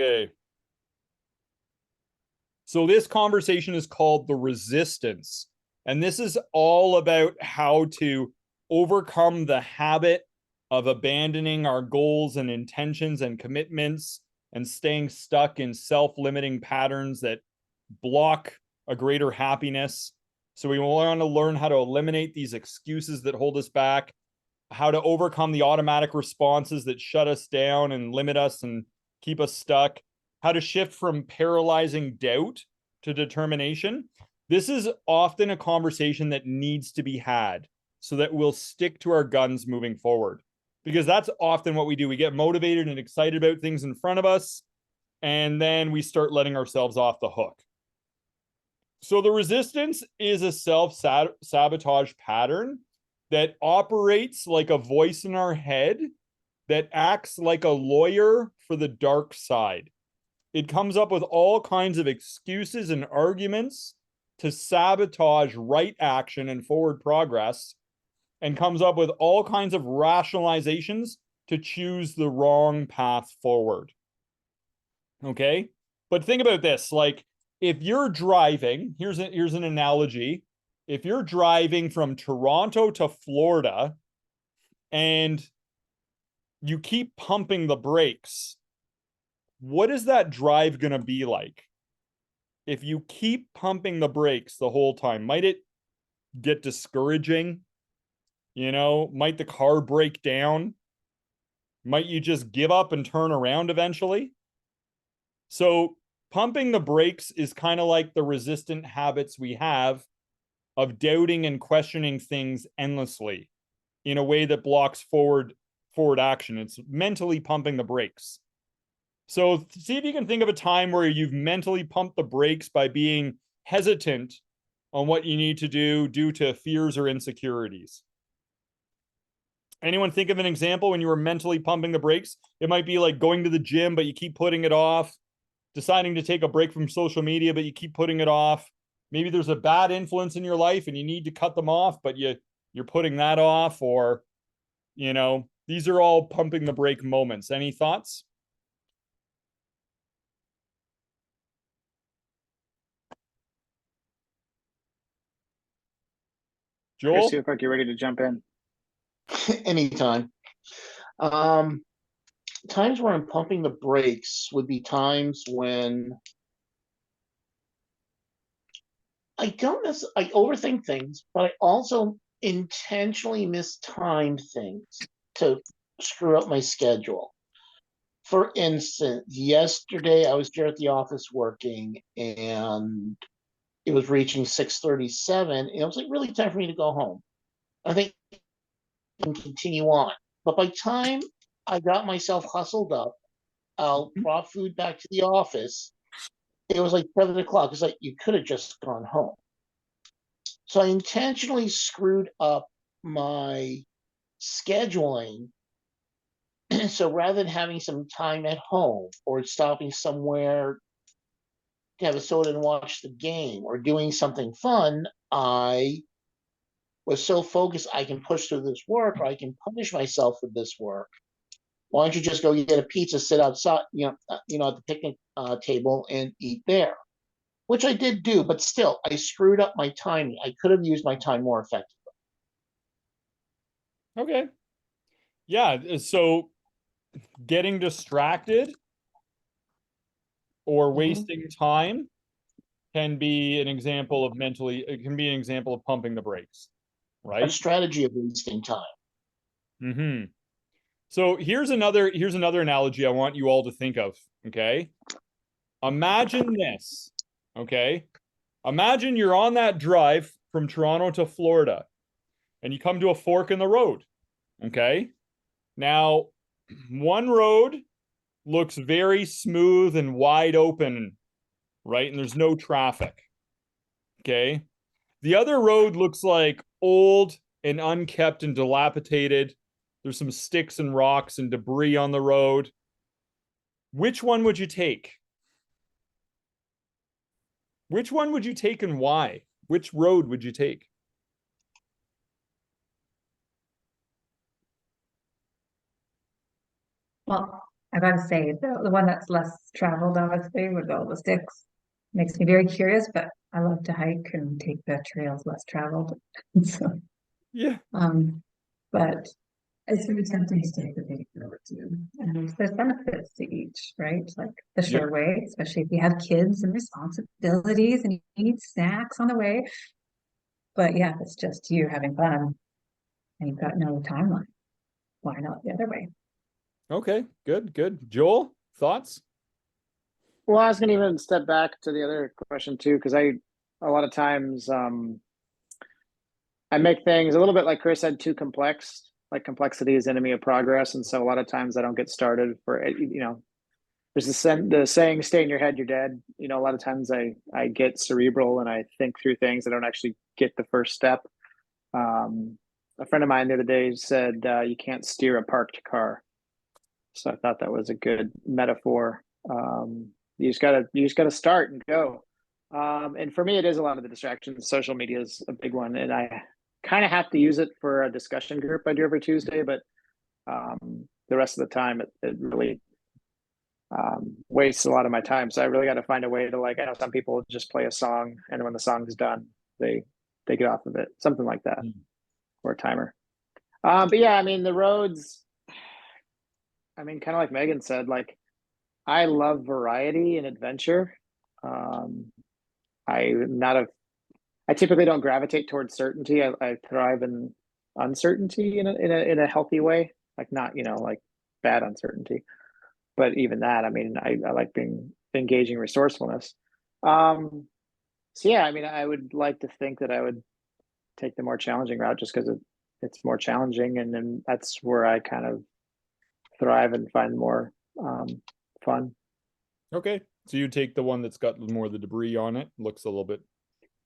Okay. So this conversation is called the resistance. And this is all about how to overcome the habit of abandoning our goals and intentions and commitments and staying stuck in self-limiting patterns that block a greater happiness. So we want to learn how to eliminate these excuses that hold us back, how to overcome the automatic responses that shut us down and limit us and keep us stuck, how to shift from paralyzing doubt to determination. This is often a conversation that needs to be had so that we'll stick to our guns moving forward. Because that's often what we do. We get motivated and excited about things in front of us, and then we start letting ourselves off the hook. So the resistance is a self-sabotage pattern that operates like a voice in our head that acts like a lawyer for the dark side. It comes up with all kinds of excuses and arguments to sabotage right action and forward progress, and comes up with all kinds of rationalizations to choose the wrong path forward. Okay? But think about this, like if you're driving, here's an analogy. If you're driving from Toronto to Florida and you keep pumping the brakes, what is that drive going to be like? If you keep pumping the brakes the whole time, might it get discouraging? Might the car break down? Might you just give up and turn around eventually? So pumping the brakes is kind of like the resistant habits we have of doubting and questioning things endlessly in a way that blocks forward action. It's mentally pumping the brakes. So see if you can think of a time where you've mentally pumped the brakes by being hesitant on what you need to do due to fears or insecurities. Anyone think of an example when you were mentally pumping the brakes? It might be like going to the gym, but you keep putting it off, deciding to take a break from social media, but you keep putting it off. Maybe there's a bad influence in your life and you need to cut them off, but you're putting that off, or, these are all pumping the brake moments. Any thoughts? Chris, Joel? you look like you're ready to jump in. Anytime. Um, Times where I'm pumping the brakes would be times when I overthink things, but I also intentionally mistime things to screw up my schedule. For instance, yesterday I was here at the office working and it was reaching 6:37 and it was like really time for me to go home. I think I can continue on. But by the time I got myself hustled up, I'll brought food back to the office. It was like 7 o'clock. It's like you could have just gone home. So I intentionally screwed up my scheduling. So rather than having some time at home or stopping somewhere to have a soda and watch the game or doing something fun, I was so focused I can push through this work or I can punish myself for this work. Why don't you just go get a pizza, sit outside, at the picnic table and eat there? Which I did do, but still, I screwed up my timing. I could have used my time more effectively. Okay. Yeah. So getting distracted or wasting time can be an example of it can be an example of pumping the brakes, A right? strategy of wasting time. Mm-hmm. So here's another analogy I want you all to think of. Okay. Imagine this. Okay. Imagine you're on that drive from Toronto to Florida and you come to a fork in the road. Okay. Now, one road looks very smooth and wide open, right? And there's no traffic. Okay. The other road looks like old and unkept and dilapidated. There's some sticks and rocks and debris on the road. Which one would you take? Which one would you take and why? Which road would you take? Well, I gotta say, the one that's less traveled, obviously, with all the sticks, makes me very curious, but I love to hike and take the trails less traveled. So, Yeah. but it's really tempting to take the big road too. And there's benefits to each, right? Like the Yep. short way, especially if you have kids and responsibilities and you need snacks on the way. But yeah, if it's just you having fun and you've got no timeline, why not the other way? Okay. Good. Good. Joel, thoughts? Well, I was gonna even step back to the other question too, because a lot of times I make things a little bit like Chris said, too complex. Like complexity is enemy of progress, and so a lot of times I don't get started for it. There's the saying, "Stay in your head, you're dead." A lot of times I get cerebral and I think through things. I don't actually get the first step. A friend of mine the other day said, "You can't steer a parked car." So I thought that was a good metaphor. You just gotta start and go. And for me, it is a lot of the distractions. Social media is a big one, and I kind of have to use it for a discussion group I do every Tuesday. But the rest of the time, it really wastes a lot of my time. So I really got to find a way to, like, I know some people just play a song, and when the song's done, they get off of it, something like that, or a timer. But yeah, I mean the roads. I mean, kind of like Megan said, like I love variety and adventure. Um, I typically don't gravitate towards certainty. I thrive in uncertainty in a healthy way, like not like bad uncertainty, but even that. I mean, I like being engaging resourcefulness. So yeah, I mean, I would like to think that I would take the more challenging route just because it's more challenging, and then that's where I kind of thrive and find more fun. Okay. So you take the one that's got more of the debris on it, looks a little bit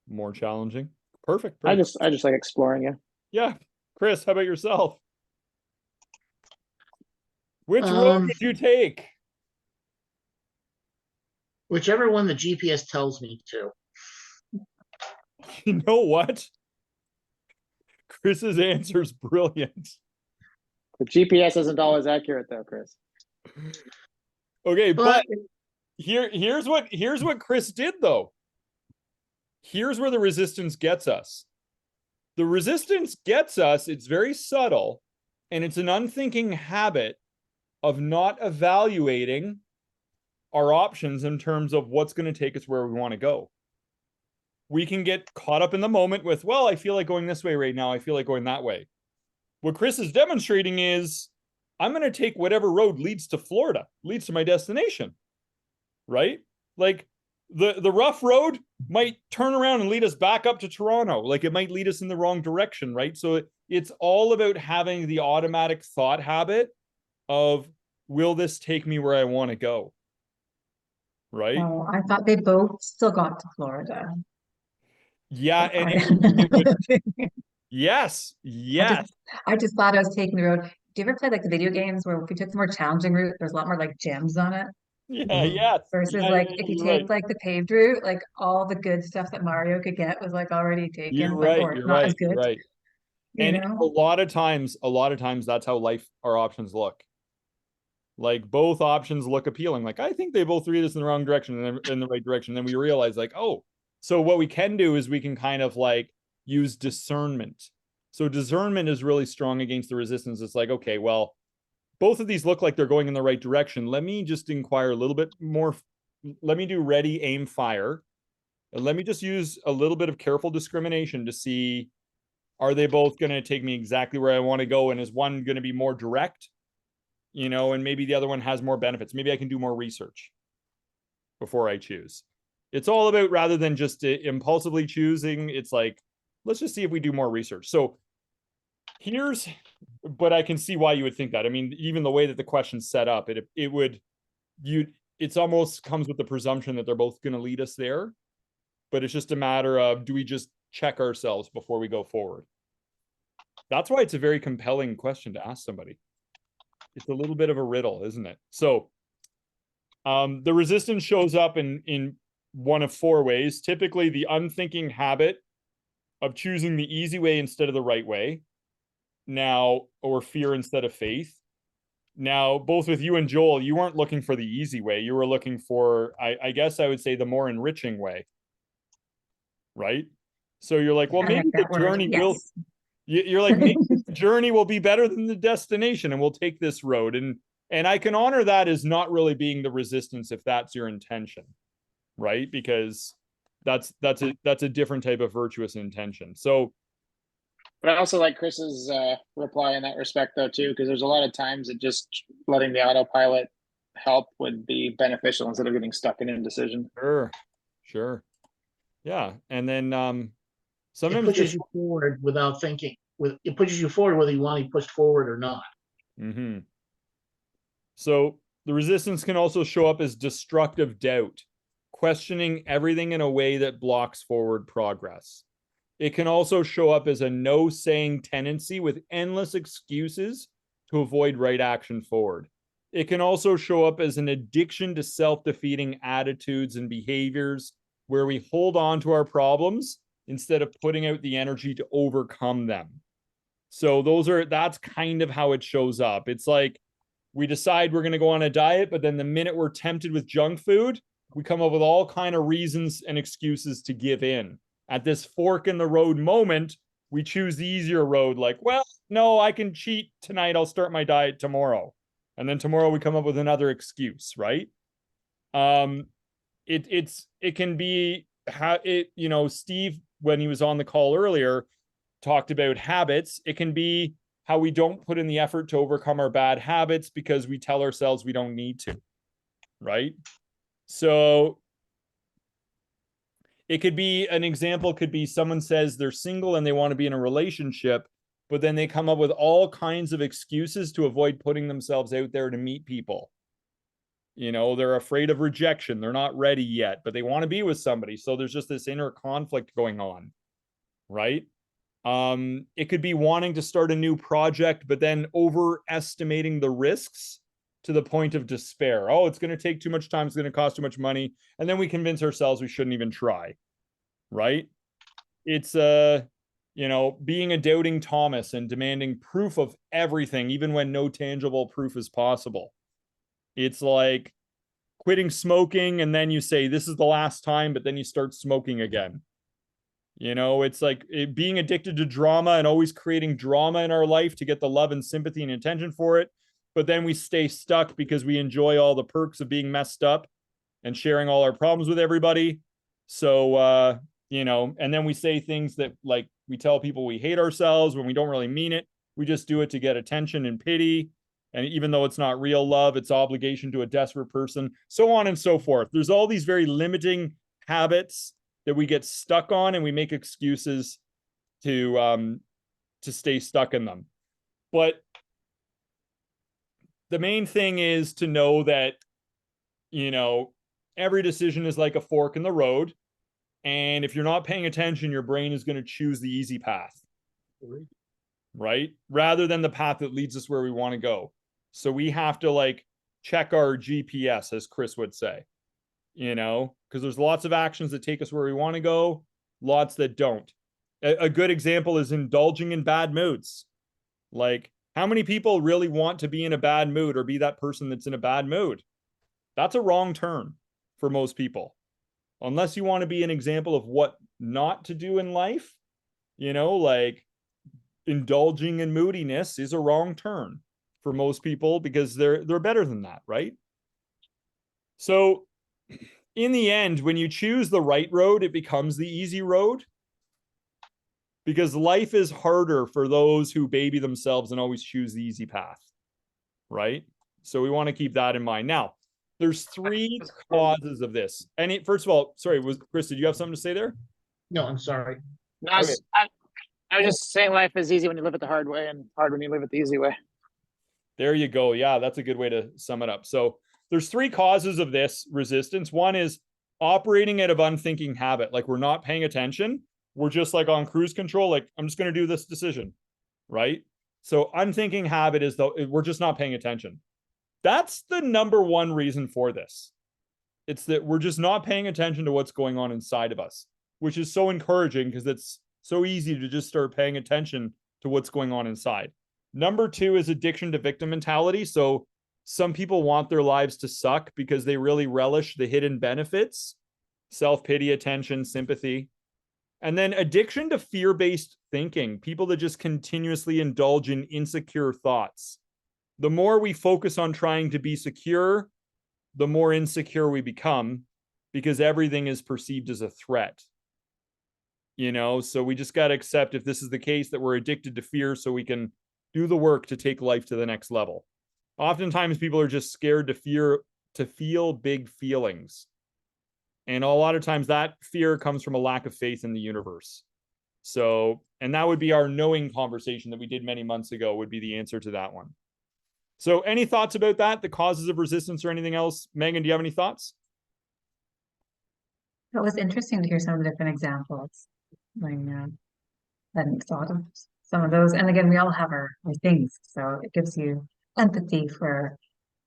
more challenging. Perfect. I Perfect. just like exploring it. Yeah. Chris, how about yourself? Which road would you take? Whichever one the GPS tells me to. You know what? Chris's answer is brilliant. The GPS isn't always accurate though, Chris. Okay, But here's what Chris did though. Here's where the resistance gets us. The resistance gets us, it's very subtle, and it's an unthinking habit of not evaluating our options in terms of what's going to take us where we want to go. We can get caught up in the moment with, well, I feel like going this way right now. I feel like going that way. What Chris is demonstrating is I'm going to take whatever road leads to Florida, leads to my destination, right? Like the rough road might turn around and lead us back up to Toronto. Like it might lead us in the wrong direction, right? So it's all about having the automatic thought habit of, will this take me where I want to go? Right? Oh, I thought they both still got to Florida. Yeah, and yes, yes. I just thought I was taking the road. Do you ever play like the video games where if you took the more challenging route, there's a lot more like gems on it? Yeah, yes. Versus Yeah, like yeah, if you you're take right. like the paved route, like all the good stuff that Mario could get was like already You're taken, like right. or You're not as right. You're good, right. you And know? a lot of times that's how our options look. Like both options look appealing. Like I think they both lead us in the wrong direction and in the right direction. Then we realize like, oh, so what we can do is we can kind of like use discernment. So discernment is really strong against the resistance. It's like, okay, well, both of these look like they're going in the right direction. Let me just inquire a little bit more. Let me do ready, aim, fire. And let me just use a little bit of careful discrimination to see, are they both going to take me exactly where I want to go? And is one going to be more direct? And maybe the other one has more benefits. Maybe I can do more research before I choose. It's all about, rather than just impulsively choosing, it's like, let's just see if we do more research. So but I can see why you would think that. I mean, even the way that the question's set up, it's almost comes with the presumption that they're both going to lead us there. But it's just a matter of, do we just check ourselves before we go forward? That's why it's a very compelling question to ask somebody. It's a little bit of a riddle, isn't it? So the resistance shows up in one of four ways. Typically, the unthinking habit of choosing the easy way instead of the right way. Now, or fear instead of faith. Now, both with you and Joel, you weren't looking for the easy way. You were looking for, I guess I would say, the more enriching way. Right? So you're like, well, I maybe like the that word. journey will, Yes. you're like, maybe the journey will be better than the destination, and we'll take this road. And I can honor that as not really being the resistance if that's your intention, right? Because that's a different type of virtuous intention. So But I also like Chris's reply in that respect, though, too, because there's a lot of times that just letting the autopilot help would be beneficial instead of getting stuck in indecision. sure. Yeah. And then It sometimes pushes you forward without thinking. It pushes you forward whether you want to be pushed forward or not. Mm-hmm. So the resistance can also show up as destructive doubt, questioning everything in a way that blocks forward progress. It can also show up as a no-saying tendency with endless excuses to avoid right action forward. It can also show up as an addiction to self-defeating attitudes and behaviors where we hold on to our problems instead of putting out the energy to overcome them. So that's kind of how it shows up. It's like we decide we're going to go on a diet, but then the minute we're tempted with junk food, we come up with all kind of reasons and excuses to give in. At this fork in the road moment, we choose the easier road, like, well, no, I can cheat tonight. I'll start my diet tomorrow. And then tomorrow we come up with another excuse, right? It can be how it, Steve, when he was on the call earlier, talked about habits. It can be how we don't put in the effort to overcome our bad habits because we tell ourselves we don't need to, right? So it could be, an example could be someone says they're single and they want to be in a relationship, but then they come up with all kinds of excuses to avoid putting themselves out there to meet people. They're afraid of rejection. They're not ready yet, but they want to be with somebody. So there's just this inner conflict going on, right? It could be wanting to start a new project, but then overestimating the risks to the point of despair. Oh, it's going to take too much time. It's going to cost too much money. And then we convince ourselves we shouldn't even try. Right? It's, being a doubting Thomas and demanding proof of everything, even when no tangible proof is possible. It's like quitting smoking and then you say, this is the last time, but then you start smoking again. It's like being addicted to drama and always creating drama in our life to get the love and sympathy and attention for it. But then we stay stuck because we enjoy all the perks of being messed up and sharing all our problems with everybody. So, and then we say things that, like, we tell people we hate ourselves when we don't really mean it. We just do it to get attention and pity. And even though it's not real love, it's obligation to a desperate person, so on and so forth. There's all these very limiting habits that we get stuck on, and we make excuses to stay stuck in them. But the main thing is to know that, every decision is like a fork in the road. And if you're not paying attention, your brain is going to choose the easy path, right? Rather than the path that leads us where we want to go. So we have to check our GPS, as Chris would say, because there's lots of actions that take us where we want to go, lots that don't. A good example is indulging in bad moods. Like, how many people really want to be in a bad mood or be that person that's in a bad mood? That's a wrong turn for most people. Unless you want to be an example of what not to do in life, like indulging in moodiness is a wrong turn for most people because they're better than that, right? So in the end, when you choose the right road, it becomes the easy road, because life is harder for those who baby themselves and always choose the easy path, right? So we want to keep that in mind. Now, there's 3 causes of this. And first of all, sorry, Chris, did you have something to say there? No, I'm sorry. No, I was just saying life is easy when you live it the hard way and hard when you live it the easy way. There you go. Yeah, that's a good way to sum it up. So there's 3 causes of this resistance. One is operating out of unthinking habit. Like, we're not paying attention. We're just like on cruise control. Like, I'm just going to do this decision, right? So unthinking habit is we're just not paying attention. That's the number one reason for this. It's that we're just not paying attention to what's going on inside of us, which is so encouraging because it's so easy to just start paying attention to what's going on inside. Number two is addiction to victim mentality. So some people want their lives to suck because they really relish the hidden benefits, self-pity, attention, sympathy. And then addiction to fear-based thinking, people that just continuously indulge in insecure thoughts. The more we focus on trying to be secure, the more insecure we become because everything is perceived as a threat. You know, so we just got to accept, if this is the case, that we're addicted to fear so we can do the work to take life to the next level. Oftentimes people are just scared to feel big feelings. And a lot of times that fear comes from a lack of faith in the universe. So, and that would be our knowing conversation that we did many months ago, would be the answer to that one. So any thoughts about that, the causes of resistance or anything else? Megan, do you have any thoughts? It was interesting to hear some of the different examples. I hadn't thought of some of those. And again, we all have our things. So it gives you empathy for,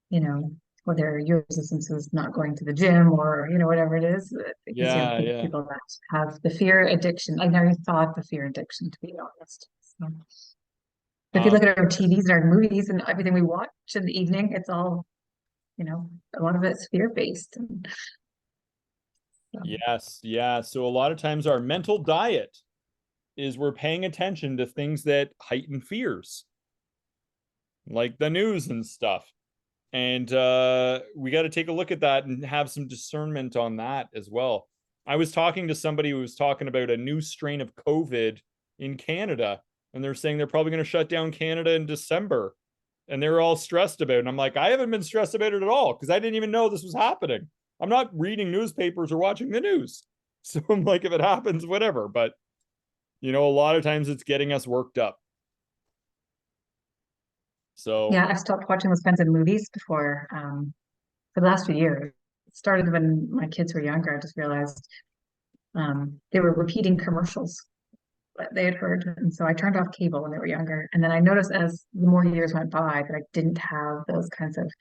you know, whether your resistance is not going to the gym or, you know, whatever it is. It gives you people that have the fear addiction. I never thought the fear addiction, to be honest. So if you look at our TVs and our movies and everything we watch in the evening, it's all, you know, a lot of it's fear-based. Yes, yeah. So a lot of times our mental diet is we're paying attention to things that heighten fears, like the news and stuff. And we got to take a look at that and have some discernment on that as well. I was talking to somebody who was talking about a new strain of COVID in Canada, and they're saying they're probably going to shut down Canada in December. And they're all stressed about it. And I'm like, I haven't been stressed about it at all because I didn't even know this was happening. I'm not reading newspapers or watching the news. So I'm like, if it happens, whatever. But, you know, a lot of times it's getting us worked up. So yeah, I've stopped watching those kinds of movies before for the last few years. It started when my kids were younger. I just realized they were repeating commercials that they had heard. And so I turned off cable when they were younger. And then I noticed as the more years went by that I didn't have those kinds of,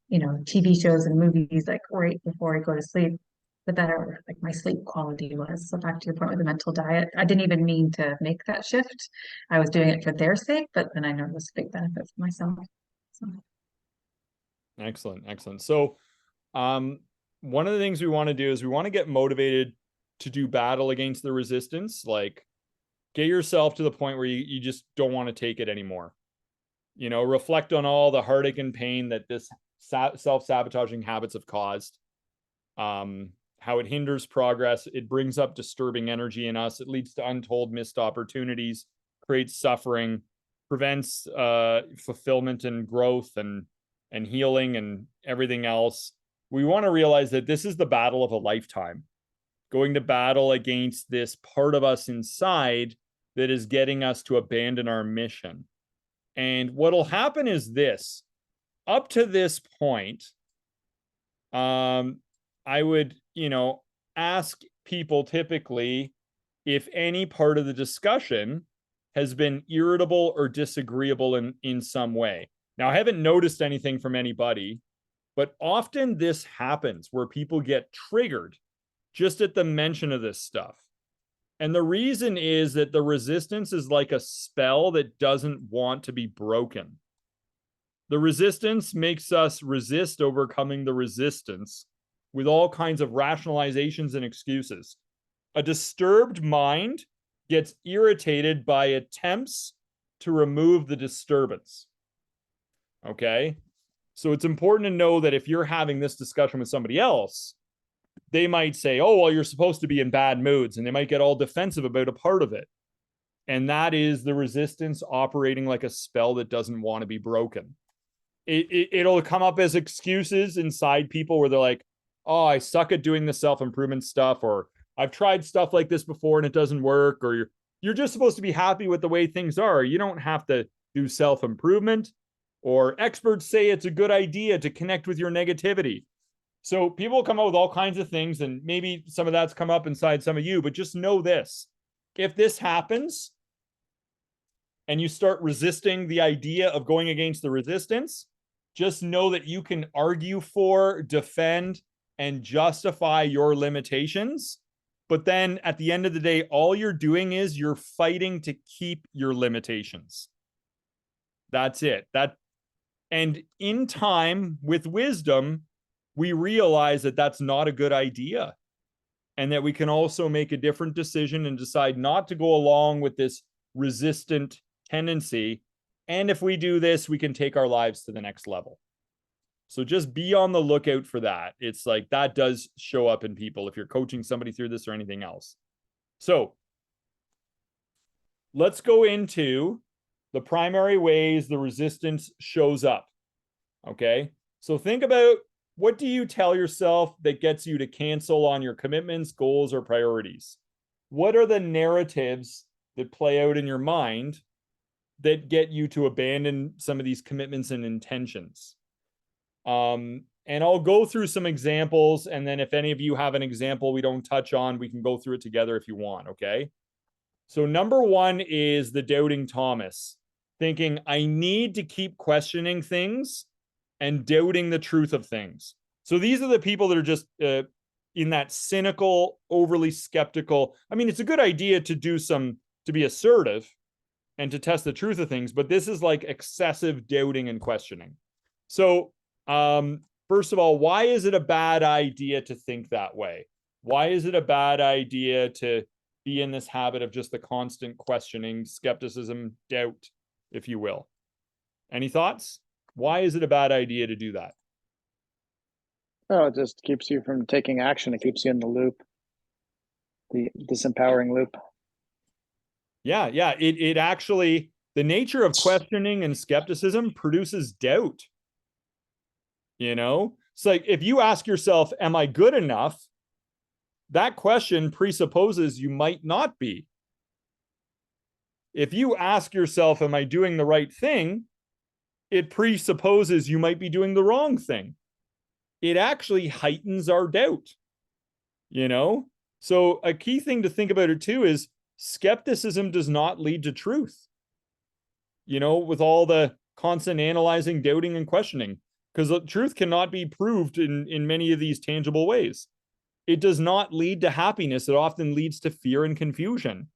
you know, TV shows and movies like right before I go to sleep, the better like my sleep quality was. So back to your point with the mental diet, I didn't even mean to make that shift. I was doing it for their sake, but then I noticed big benefits for myself. So. Excellent, excellent. So one of the things we want to do is we want to get motivated to do battle against the resistance. Like, get yourself to the point where you just don't want to take it anymore. You know, reflect on all the heartache and pain that this self-sabotaging habits have caused. How it hinders progress. It brings up disturbing energy in us. It leads to untold missed opportunities, creates suffering, prevents fulfillment and growth and healing and everything else. We want to realize that this is the battle of a lifetime. Going to battle against this part of us inside that is getting us to abandon our mission. And what'll happen is this. Up to this point, I would, you know, ask people typically if any part of the discussion has been irritable or disagreeable in some way. Now, I haven't noticed anything from anybody, but often this happens where people get triggered just at the mention of this stuff. And the reason is that the resistance is like a spell that doesn't want to be broken. The resistance makes us resist overcoming the resistance with all kinds of rationalizations and excuses. A disturbed mind gets irritated by attempts to remove the disturbance. Okay? So it's important to know that if you're having this discussion with somebody else, they might say, oh, well, you're supposed to be in bad moods, and they might get all defensive about a part of it. And that is the resistance operating like a spell that doesn't want to be broken. It'll come up as excuses inside people where they're like, oh, I suck at doing the self-improvement stuff, or I've tried stuff like this before and it doesn't work, or you're just supposed to be happy with the way things are. You don't have to do self-improvement, or experts say it's a good idea to connect with your negativity. So people come up with all kinds of things, and maybe some of that's come up inside some of you, but just know this. If this happens and you start resisting the idea of going against the resistance, just know that you can argue for, defend, and justify your limitations. But then at the end of the day, all you're doing is you're fighting to keep your limitations. That's it. And in time, with wisdom, we realize that that's not a good idea, and that we can also make a different decision and decide not to go along with this resistant tendency. And if we do this, we can take our lives to the next level. So just be on the lookout for that. It's like that does show up in people if you're coaching somebody through this or anything else. So let's go into the primary ways the resistance shows up. Okay. So think about, what do you tell yourself that gets you to cancel on your commitments, goals, or priorities? What are the narratives that play out in your mind that get you to abandon some of these commitments and intentions? And I'll go through some examples, and then if any of you have an example we don't touch on, we can go through it together if you want, okay? So number one is the doubting Thomas, thinking I need to keep questioning things and doubting the truth of things. So these are the people that are just in that cynical, overly skeptical. I mean, it's a good idea to be assertive and to test the truth of things, but this is like excessive doubting and questioning. So first of all, why is it a bad idea to think that way? Why is it a bad idea to be in this habit of just the constant questioning, skepticism, doubt, if you will? Any thoughts? Why is it a bad idea to do that? Oh, it just keeps you from taking action. It keeps you in the loop, the disempowering loop. Yeah. It actually, the nature of questioning and skepticism produces doubt. You know, it's like if you ask yourself, am I good enough? That question presupposes you might not be. If you ask yourself, am I doing the right thing? It presupposes you might be doing the wrong thing. It actually heightens our doubt, you know? So a key thing to think about it too is skepticism does not lead to truth, you know, with all the constant analyzing, doubting, and questioning, because the truth cannot be proved in many of these tangible ways. It does not lead to happiness. It often leads to fear and confusion.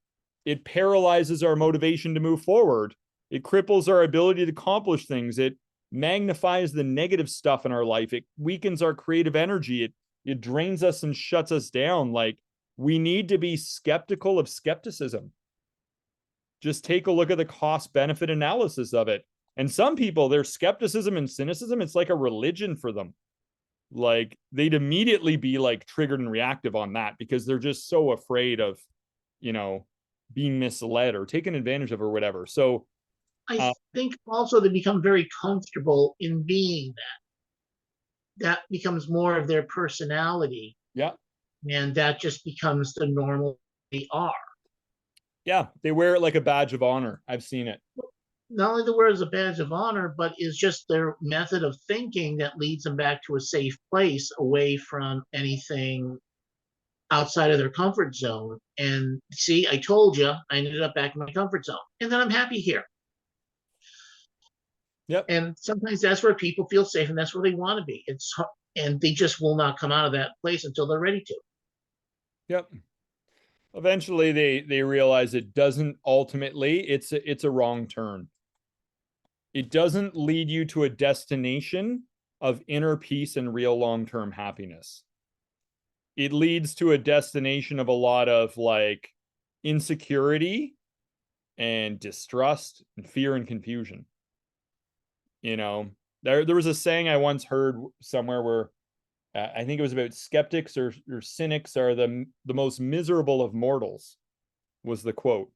It paralyzes our motivation to move forward. It cripples our ability to accomplish things. It magnifies the negative stuff in our life. It weakens our creative energy. It drains us and shuts us down. Like, we need to be skeptical of skepticism. Just take a look at the cost-benefit analysis of it. And some people, their skepticism and cynicism, it's like a religion for them. Like, they'd immediately be like triggered and reactive on that because they're just so afraid of, you know, being misled or taken advantage of or whatever. So I think also they become very comfortable in being that. That becomes more of their personality. yeah. And that just becomes the normal they are. Yeah, they wear it like a badge of honor. I've seen it. Not only the wear as a badge of honor, but is just their method of thinking that leads them back to a safe place away from anything outside of their comfort zone. And see, I told you, I ended up back in my comfort zone. And then I'm happy here. Yep. And sometimes that's where people feel safe and that's where they want to be. And they just will not come out of that place until they're ready to. Yep. Eventually they realize it doesn't ultimately, it's a wrong turn. It doesn't lead you to a destination of inner peace and real long-term happiness. It leads to a destination of a lot of like insecurity and distrust and fear and confusion. You know, there was a saying I once heard somewhere where I think it was about skeptics or cynics are the most miserable of mortals, was the quote,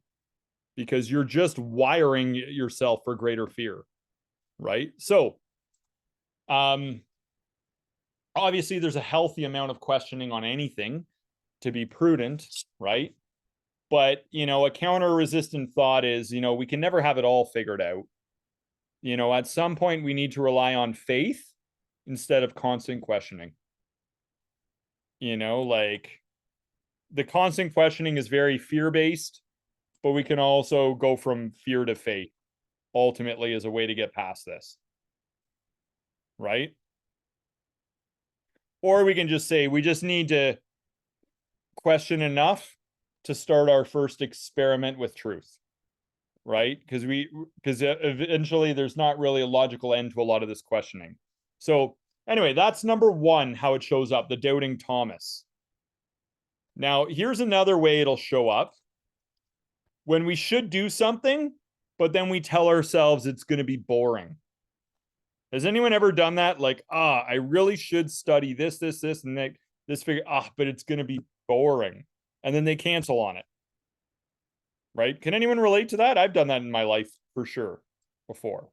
because you're just wiring yourself for greater fear, right? So, obviously there's a healthy amount of questioning on anything to be prudent, right? But, you know, a counter-resistant thought is, you know, we can never have it all figured out. You know, at some point we need to rely on faith instead of constant questioning. You know, like the constant questioning is very fear-based, but we can also go from fear to faith ultimately as a way to get past this. Right? Or we can just say we just need to question enough to start our first experiment with truth. right? Because eventually there's not really a logical end to a lot of this questioning. So anyway, that's number one, how it shows up, the doubting Thomas. Now, here's another way it'll show up. When we should do something, but then we tell ourselves it's going to be boring. Has anyone ever done that? Like, I really should study this, and that, this figure, but it's going to be boring. And then they cancel on it. Right? Can anyone relate to that? I've done that in my life for sure before.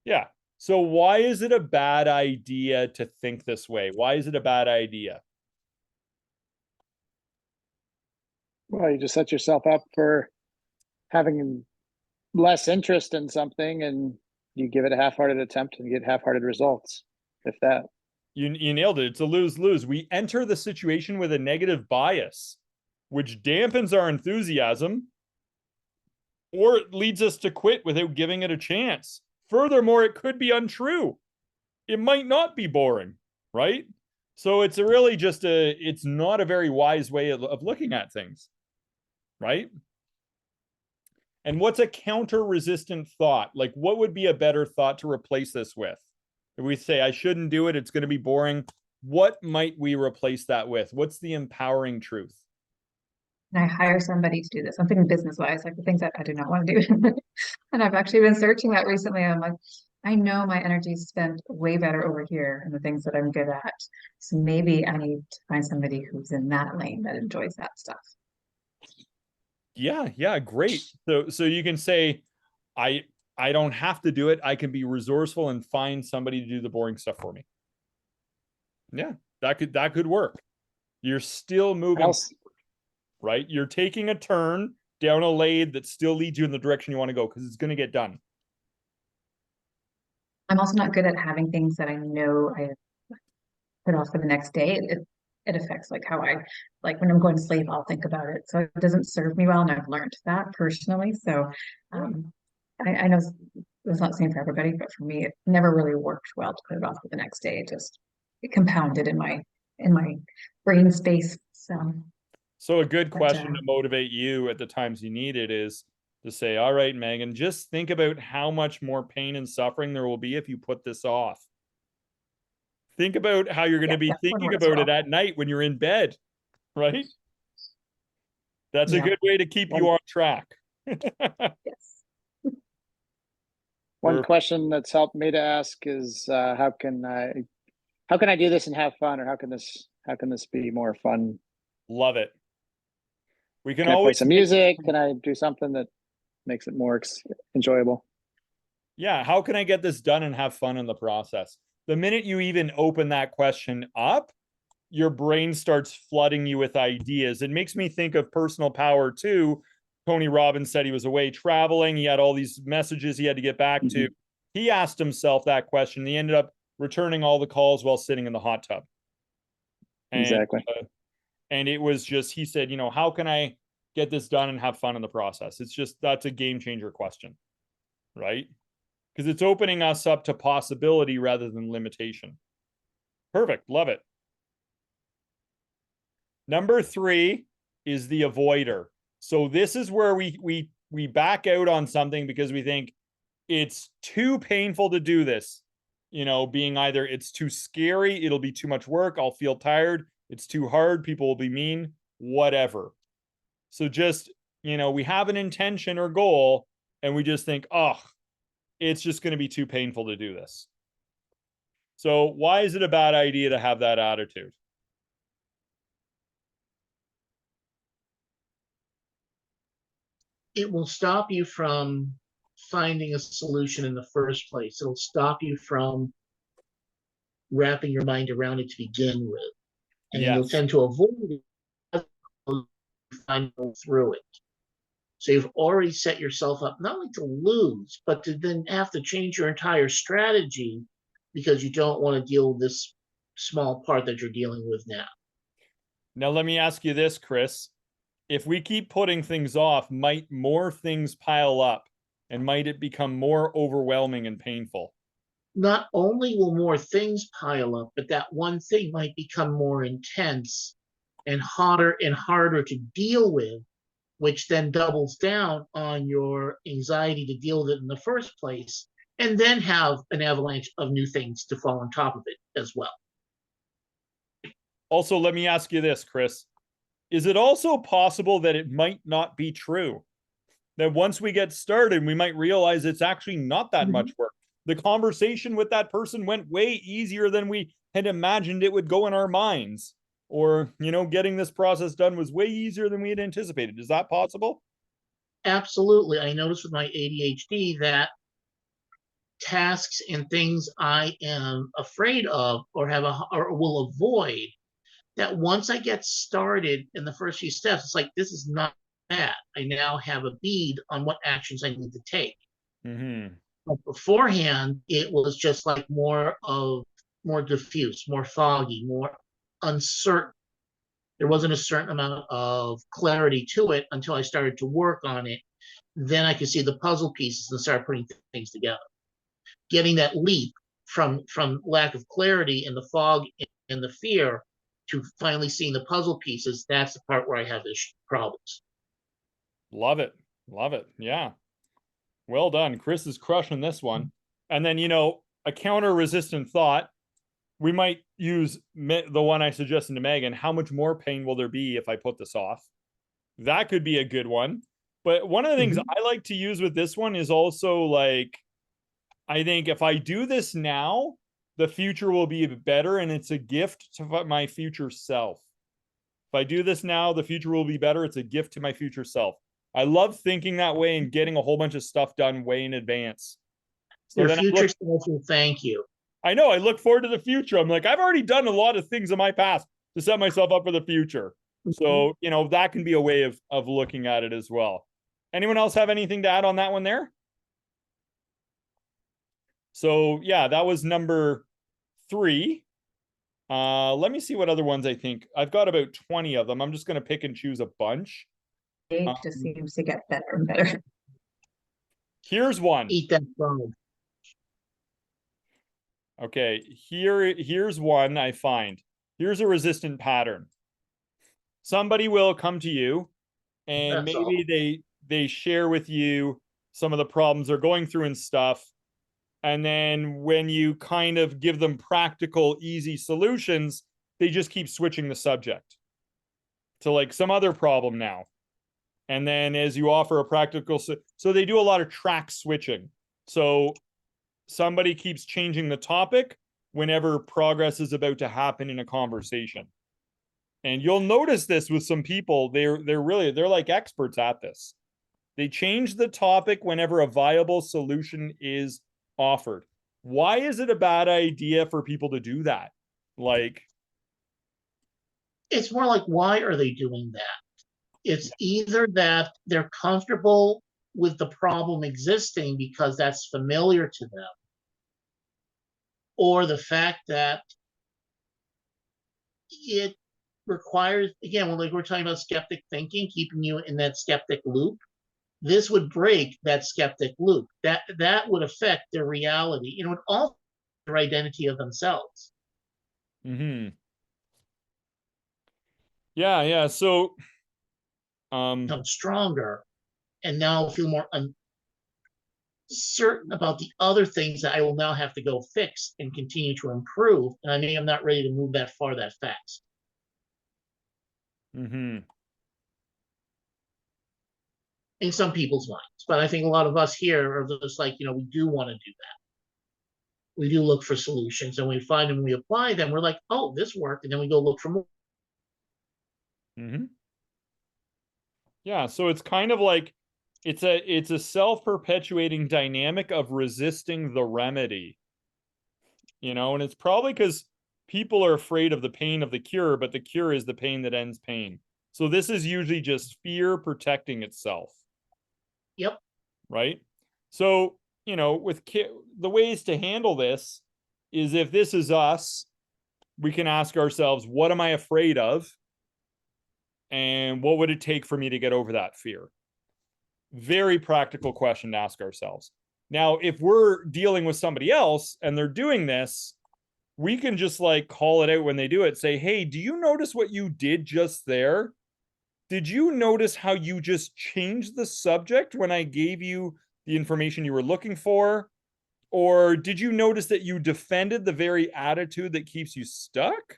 Yeah. So why is it a bad idea to think this way? Why is it a bad idea? Well, you just set yourself up for having less interest in something, and you give it a half-hearted attempt and get half-hearted results, if that. You nailed it. It's a lose-lose. We enter the situation with a negative bias, which dampens our enthusiasm, or it leads us to quit without giving it a chance. Furthermore, it could be untrue. It might not be boring, right? So it's really just it's not a very wise way of looking at things, right? And what's a counter-resistant thought? Like, what would be a better thought to replace this with? If we say, I shouldn't do it, it's going to be boring. What might we replace that with? What's the empowering truth? And I hire somebody to do this. I'm thinking business-wise, like the things that I do not want to do. And I've actually been searching that recently. I'm like, I know my energy is spent way better over here in the things that I'm good at. So maybe I need to find somebody who's in that lane that enjoys that stuff. Yeah, great. So you can say, I don't have to do it. I can be resourceful and find somebody to do the boring stuff for me. Yeah, that could work. You're still moving, right? You're taking a turn down a lane that still leads you in the direction you want to go because it's going to get done. I'm also not good at having things that I know I put off for the next day. It affects like how I, like when I'm going to sleep, I'll think about it. So it doesn't serve me well. And I've learned that personally. So I know it's not the same for everybody, but for me, it never really worked well to put it off for the next day. It compounded in my brain space. So a good question to motivate you at the times you need it is to say, all right, Megan, just think about how much more pain and suffering there will be if you put this off. Think about how you're going to be thinking about it at night when you're in bed, right? That's a good way to keep you on track. Yes. One question that's helped me to ask is how can I do this and have fun, or how can this be more fun? Love it. We can I always play some music. Can I do something that makes it more enjoyable? Yeah, how can I get this done and have fun in the process? The minute you even open that question up, your brain starts flooding you with ideas. It makes me think of personal power too. Tony Robbins said he was away traveling. He had all these messages he had to get back to. He asked himself that question. He ended up returning all the calls while sitting in the hot tub. Exactly. And it was just, he said, how can I get this done and have fun in the process? It's just, that's a game changer question, right? Because it's opening us up to possibility rather than limitation. Perfect. Love it. Number 3 is the avoider. So this is where we back out on something because we think it's too painful to do this. Being either it's too scary, it'll be too much work, I'll feel tired, it's too hard, people will be mean, whatever. So just, we have an intention or goal and we just think, it's just going to be too painful to do this. So why is it a bad idea to have that attitude? It will stop you from finding a solution in the first place. It'll stop you from wrapping your mind around it to begin with. And you'll tend to avoid it through it. So you've already set yourself up not only to lose, but to then have to change your entire strategy because you don't want to deal with this small part that you're dealing with now. Now, let me ask you this, Chris. If we keep putting things off, might more things pile up and might it become more overwhelming and painful? Not only will more things pile up, but that one thing might become more intense and hotter and harder to deal with which then doubles down on your anxiety to deal with it in the first place, and then have an avalanche of new things to fall on top of it as well. Also, let me ask you this, Chris. Is it also possible that it might not be true? That once we get started, we might realize it's actually not that much work. The conversation with that person went way easier than we had imagined it would go in our minds. Or, getting this process done was way easier than we had anticipated. Is that possible? Absolutely. I notice with my ADHD that tasks and things I am afraid of or will avoid, that once I get started in the first few steps, it's like, this is not bad. I now have a bead on what actions I need to take. Mm-hmm. But beforehand, it was just like more diffuse, more foggy, more uncertain. There wasn't a certain amount of clarity to it until I started to work on it. Then I could see the puzzle pieces and start putting things together. Getting that leap from lack of clarity and the fog and the fear to finally seeing the puzzle pieces, that's the part where I have problems. Love it. Love it. Yeah. Well done. Chris is crushing this one. And then, a counter-resistant thought, we might use the one I suggested to Megan. How much more pain will there be if I put this off? That could be a good one. But one of the things I like to use with this one is also like, I think if I do this now, the future will be better, and it's a gift to my future self. If I do this now, the future will be better. It's a gift to my future self. I love thinking that way and getting a whole bunch of stuff done way in advance. So Your future self will thank you. I know. I look forward to the future. I'm like, I've already done a lot of things in my past to set myself up for the future. So, that can be a way of looking at it as well. Anyone else have anything to add on that one there? So, yeah, that was number 3. Let me see what other ones I think. I've got about 20 of them. I'm just going to pick and choose a bunch. It just seems to get better and better. Here's one. Eat that frog. Okay, here's one I find. Here's a resistant pattern. Somebody will come to you and That's maybe they share with you some of the problems they're going through and stuff. And then when you kind of give them practical, easy solutions, they just keep switching the subject to like some other problem now. And then as you offer a practical, so they do a lot of track switching. So somebody keeps changing the topic whenever progress is about to happen in a conversation. And you'll notice this with some people, they're like experts at this. They change the topic whenever a viable solution is offered. Why is it a bad idea for people to do that? Like, it's more like, why are they doing that? It's either that they're comfortable with the problem existing because that's familiar to them, or the fact that it requires, again, like we're talking about skeptic thinking, keeping you in that skeptic loop. This would break that skeptic loop. That would affect their reality. It would alter their identity of themselves. Yeah. So, become stronger, and now feel more uncertain about the other things that I will now have to go fix and continue to improve. And I mean, I'm not ready to move that far that fast. In some people's minds, but I think a lot of us here are just like, we do want to do that. We do look for solutions, and we find them, we apply them. We're like, oh, this worked, and then we go look for more. Yeah, so it's kind of like it's a self-perpetuating dynamic of resisting the remedy. And it's probably because people are afraid of the pain of the cure, but the cure is the pain that ends pain. So this is usually just fear protecting itself. Yep. Right? So, with the ways to handle this is, if this is us, we can ask ourselves, what am I afraid of? And what would it take for me to get over that fear? Very practical question to ask ourselves. Now, if we're dealing with somebody else and they're doing this, we can just like call it out when they do it. Say, hey, do you notice what you did just there? did you notice how you just changed the subject when I gave you the information you were looking for? Or did you notice that you defended the very attitude that keeps you stuck?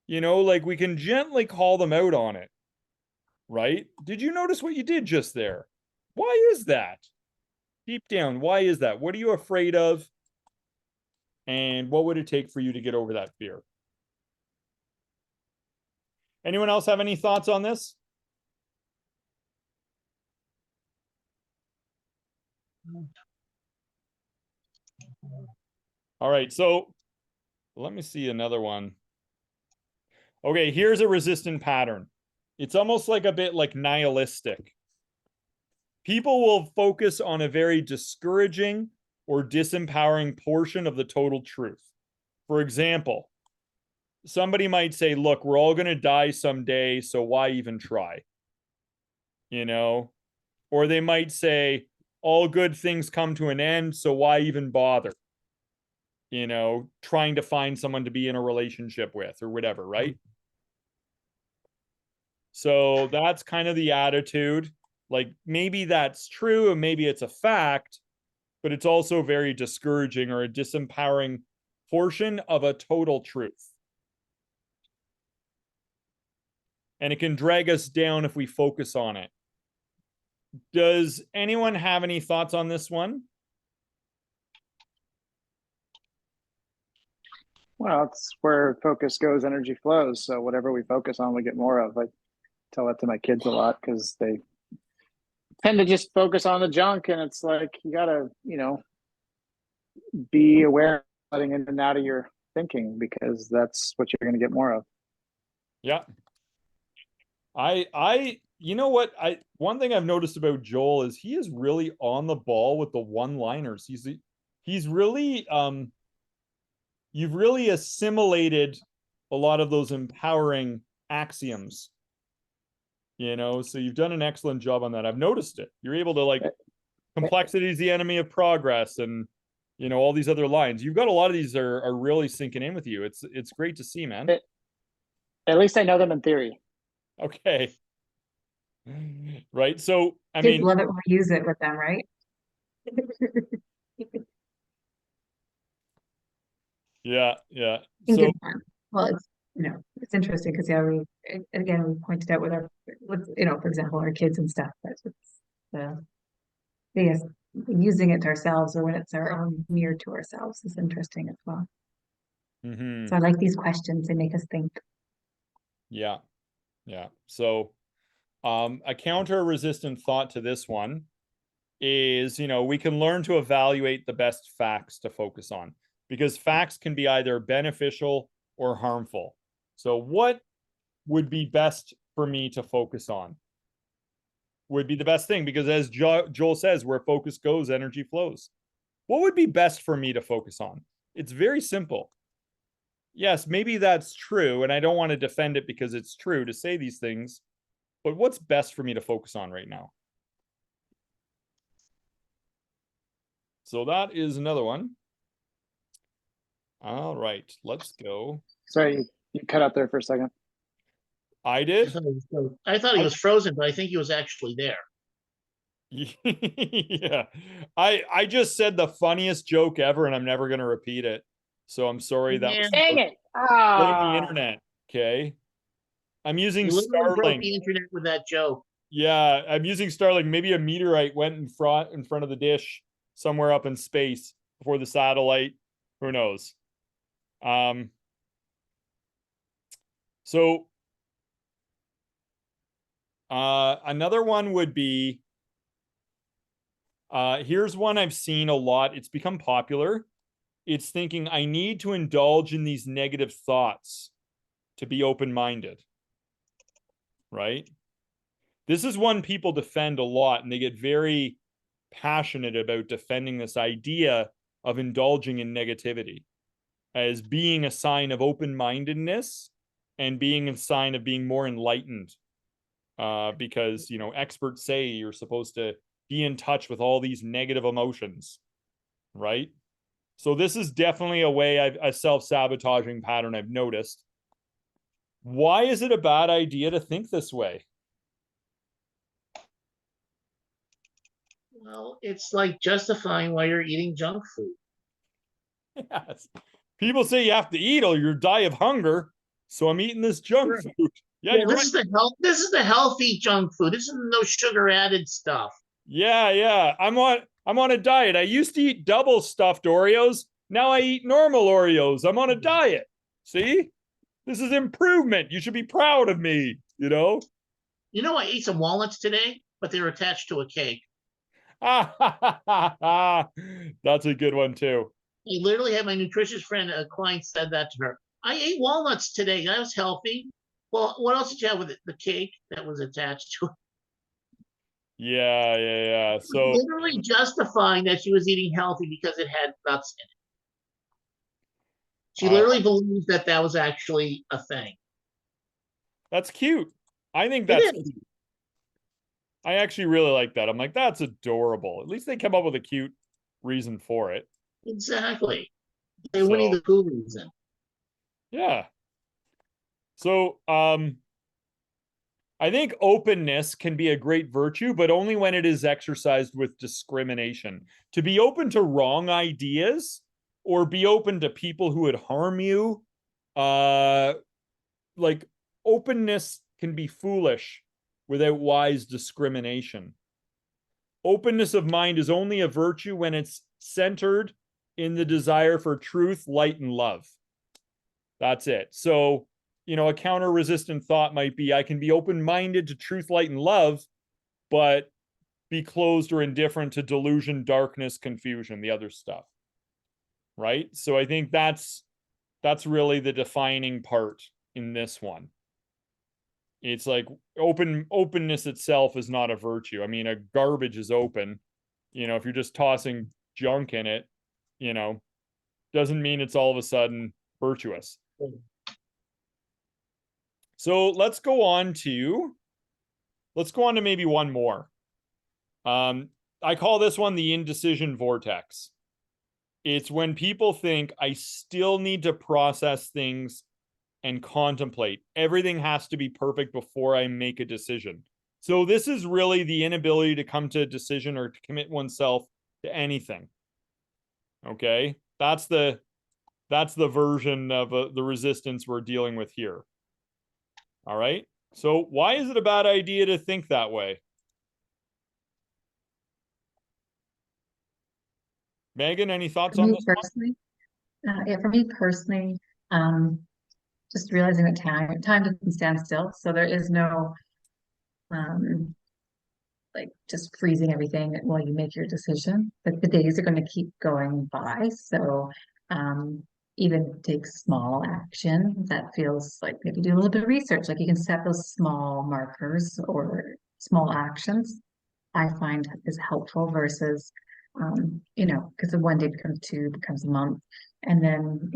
You know, like we can gently call them out on it, right? Did you notice what you did just there? Why is that? Deep down, why is that? What are you afraid of? And what would it take for you to get over that fear? Anyone else have any thoughts on this? All right, so let me see another one. Okay, here's a resistant pattern. It's almost like a bit like nihilistic. People will focus on a very discouraging or disempowering portion of the total truth. For example, somebody might say, look, we're all going to die someday, so why even try? You know? Or they might say, all good things come to an end, so why even bother? You know, trying to find someone to be in a relationship with or whatever, right? So that's kind of the attitude. Like maybe that's true and maybe it's a fact, but it's also very discouraging or a disempowering portion of a total truth. And it can drag us down if we focus on it. Does anyone have any thoughts on this one? Well, it's where focus goes, energy flows. So whatever we focus on, we get more of. I tell that to my kids a lot because they tend to just focus on the junk, and it's like you gotta, be aware of letting in and out of your thinking because that's what you're gonna get more of. Yeah. You know what? One thing I've noticed about Joel is he is really on the ball with the one-liners. He's really you've really assimilated a lot of those empowering axioms. You know, so you've done an excellent job on that. I've noticed it. You're able to like complexity is the enemy of progress and all these other lines. You've got a lot of these are really sinking in with you. It's great to see, man. At least I know them in theory. Okay. Right. So I Kids mean, love it when we use it with them, right? yeah. In So good fun. Well, it's interesting because we pointed out with for example, our kids and stuff, that it's yes, using it to ourselves or when it's our own mirror to ourselves is interesting as well. So I like these questions, they make us think. Yeah. So a counter-resistant thought to this one is, we can learn to evaluate the best facts to focus on because facts can be either beneficial or harmful. So what would be best for me to focus on? Would be the best thing because as Joel says, where focus goes, energy flows. What would be best for me to focus on? It's very simple. Yes, maybe that's true, and I don't want to defend it because it's true to say these things, but what's best for me to focus on right now? So that is another one. All right, let's go. Sorry, you cut out there for a second. I did? I thought he was frozen, but I think he was actually there. Yeah. I just said the funniest joke ever, and I'm never going to repeat it. So I'm sorry. That was Dang it. the internet. Okay. I'm using You literally broke Starlink. the internet with that joke. Yeah, I'm using Starlink. Maybe a meteorite went in front of the dish somewhere up in space before the satellite. Who knows? So another one would be here's one I've seen a lot. It's become popular. It's thinking I need to indulge in these negative thoughts to be open-minded. Right? This is one people defend a lot, and they get very passionate about defending this idea of indulging in negativity as being a sign of open-mindedness and being a sign of being more enlightened. Because, experts say you're supposed to be in touch with all these negative emotions, right? So this is definitely a self-sabotaging pattern I've noticed. Why is it a bad idea to think this way? Well, it's like justifying why you're eating junk food. Yes. People say you have to eat or you die of hunger. So I'm eating this junk Sure. food. Yeah, Well, you're this right. is the health. This is the healthy junk food. This is no sugar added stuff. Yeah. I'm on a diet. I used to eat double stuffed Oreos. Now I eat normal Oreos. I'm on a diet. See? This is improvement. You should be proud of me, you know? You know, I ate some walnuts today, but they were attached to a cake. That's a good one too. I literally had my nutritious friend, a client, said that to her. I ate walnuts today. That was healthy. Well, what else did you have with it? The cake that was attached to it? Yeah. So Literally justifying that she was eating healthy because it had nuts in it. She I, literally believes that that was actually a thing. that's cute. I think It that's is. cute. I actually really like that. I'm like, that's adorable. At least they come up with a cute reason for it. Exactly. A So Winnie the Pooh reason. yeah. So I think openness can be a great virtue, but only when it is exercised with discrimination. To be open to wrong ideas or be open to people who would harm you, like openness can be foolish without wise discrimination. Openness of mind is only a virtue when it's centered in the desire for truth, light, and love. That's it. So, a counter resistant thought might be I can be open minded to truth, light, and love, but be closed or indifferent to delusion, darkness, confusion, the other stuff. Right. So I think that's really the defining part in this one. It's like openness itself is not a virtue. I mean, a garbage is open. If you're just tossing junk in it, doesn't mean it's all of a sudden virtuous. So let's go on to maybe one more. I call this one the indecision vortex. It's when people think I still need to process things and contemplate. Everything has to be perfect before I make a decision. So this is really the inability to come to a decision or to commit oneself to anything. Okay? That's the version of the resistance we're dealing with here. All right? So why is it a bad idea to think that way? Megan, any thoughts For on me this one? personally, for me personally, um, just realizing that time doesn't stand still. So there is no um like just freezing everything while you make your decision. Like the days are going to keep going by. So um even take small action that feels like maybe do a little bit of research. Like you can set those small markers or small actions I find is helpful versus because the one day becomes two, becomes a month. And then,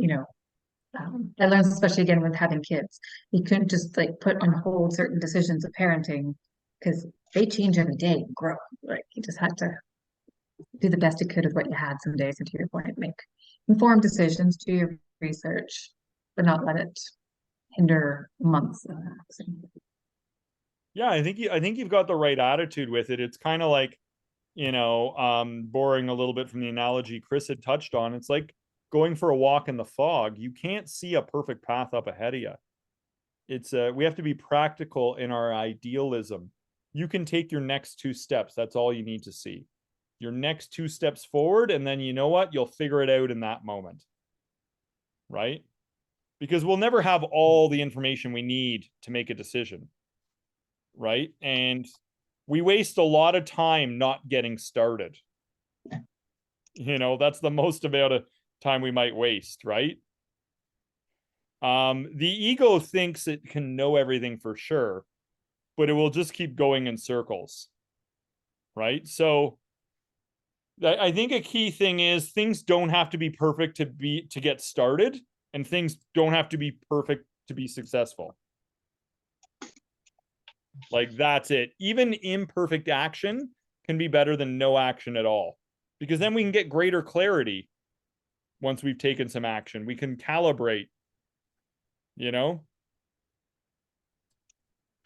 I learned, especially again with having kids, you couldn't just like put on hold certain decisions of parenting because they change every day and grow. Like you just had to do the best you could with what you had some days, and to your point, make informed decisions, do your research, but not let it hinder months of action. Yeah, I think you've got the right attitude with it. It's kind of like, borrowing a little bit from the analogy Chris had touched on. It's like going for a walk in the fog. You can't see a perfect path up ahead of you. It's we have to be practical in our idealism. You can take your next two steps. That's all you need to see. Your next two steps forward, and then you know what? You'll figure it out in that moment. Right? Because we'll never have all the information we need to make a decision. Right? And we waste a lot of time not getting started. That's the most amount of time we might waste, right? The ego thinks it can know everything for sure, but it will just keep going in circles, right? So I think a key thing is things don't have to be perfect to get started, and things don't have to be perfect to be successful. Like that's it. Even imperfect action can be better than no action at all, because then we can get greater clarity once we've taken some action. We can calibrate, I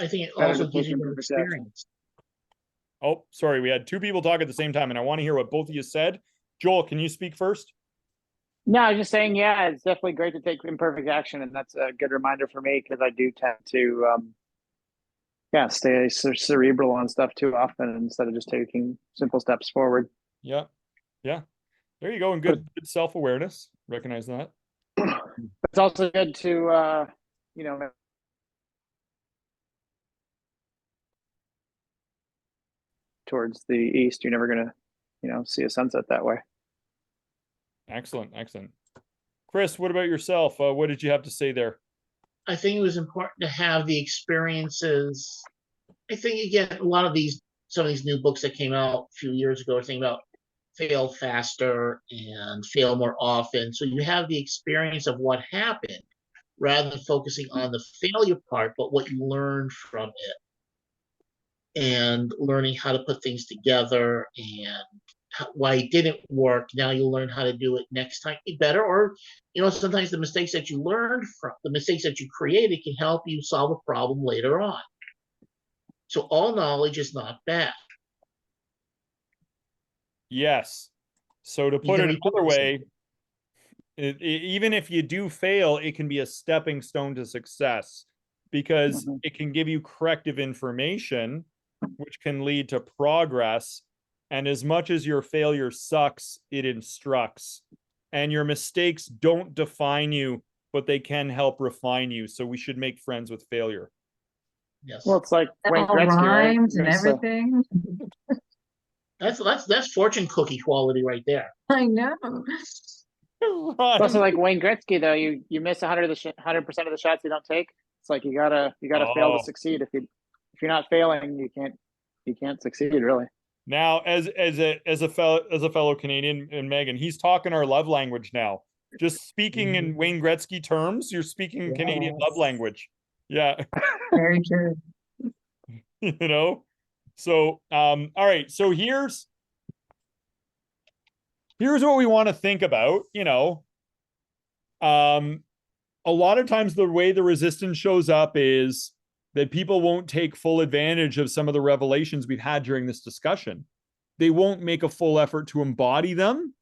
think it Better also gives you decision more for perception. experience. Oh, sorry. We had two people talk at the same time, and I want to hear what both of you said. Joel, can you speak first? No, I was just saying, yeah, it's definitely great to take imperfect action, and that's a good reminder for me because I do tend to, yeah, stay cerebral on stuff too often instead of just taking simple steps forward. Yeah. Yeah. There you go. And good self-awareness. Recognize that. It's also good to, you know, towards the east. You're never gonna, you know, see a sunset that way. Excellent. Excellent. Chris, what about yourself? What did you have to say there? I think it was important to have the experiences. I think again, a lot of some of these new books that came out a few years ago are thinking about fail faster and fail more often. So you have the experience of what happened rather than focusing on the failure part, but what you learned from it and learning how to put things together and why it didn't work. Now you'll learn how to do it next time better. Or, sometimes the mistakes that you learned from the mistakes that you created can help you solve a problem later on. So all knowledge is not bad. Yes. So to put it another way, even if you do fail, it can be a stepping stone to success because it can give you corrective information, which can lead to progress. And as much as your failure sucks, it instructs. And your mistakes don't define you, but they can help refine you. So we should make friends with failure. Yes. Well, it's like It Wayne all Gretzky, right? rhymes and Miss, everything. That's fortune cookie quality right there. I know. It's also like Wayne Gretzky, though. You miss 100% of the shots you don't take. It's like you gotta fail to succeed. If you're not failing, you can't succeed really. Now, as a fellow Canadian, and Megan, he's talking our love language now. Just speaking in Wayne Gretzky terms, you're speaking Canadian love language. Yeah. Very true. So all right. So here's what we want to think about. A lot of times the way the resistance shows up is that people won't take full advantage of some of the revelations we've had during this discussion. They won't make a full effort to embody them,